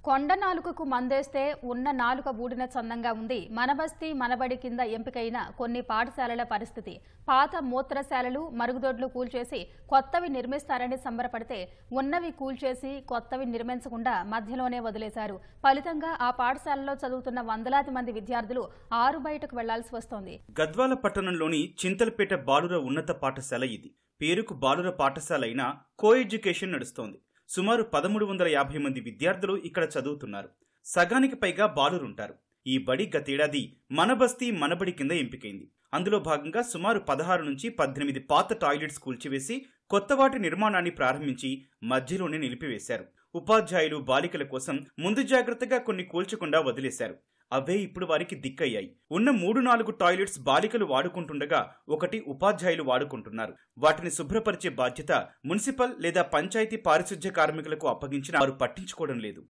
కొండ నాలుకకు మందేస్తే ఉన్న నాలుక ఊడిన చందంగా ఉంది మనబస్తీ మనబడి కింద ఎంపికైన కొన్ని పాఠశాలల పరిస్థితి. పాత మూత్రశాలలు మరుగుదొడ్లు కూల్చేసి కొత్తవి నిర్మిస్తారని సంబరపడితే ఉన్నవి కూల్చేసి కొత్తవి నిర్మించకుండా మధ్యలోనే వదిలేశారు. ఫలితంగా ఆ పాఠశాలలో చదువుతున్న వందలాది మంది విద్యార్థులు ఆరు బయటకు వెళ్లాల్సి వస్తోంది. గద్వాల పట్టణంలోని చింతలపేట బాలుర ఉన్నత పాఠశాల ఇది. పేరుకు బాలుర పాఠశాల అయినా కో ఎడ్యుకేషన్ నడుస్తోంది. సుమారు 1350 మంది విద్యార్థులు ఇక్కడ చదువుతున్నారు. సగానికి పైగా బాలురుంటారు. ఈ బడి గతేడాది మనబస్తీ మనబడి కింద ఎంపికైంది. అందులో భాగంగా సుమారు 16 నుంచి 18 పాత టాయిలెట్స్ కూల్చివేసి కొత్త వాటి నిర్మాణాన్ని ప్రారంభించి మధ్యలోనే నిలిపివేశారు. ఉపాధ్యాయులు బాలికల కోసం ముందు జాగ్రత్తగా కొన్ని కూల్చకుండా వదిలేశారు. అవే ఇప్పుడు వారికి దిక్కయ్యాయి. ఉన్న 3-4 టాయిలెట్స్ బాలికలు వాడుకుంటుండగా ఒకటి ఉపాధ్యాయులు వాడుకుంటున్నారు. వాటిని శుభ్రపరిచే బాధ్యత మున్సిపల్ లేదా పంచాయతీ పారిశుధ్య కార్మికులకు అప్పగించినా వారు పట్టించుకోవడం లేదు.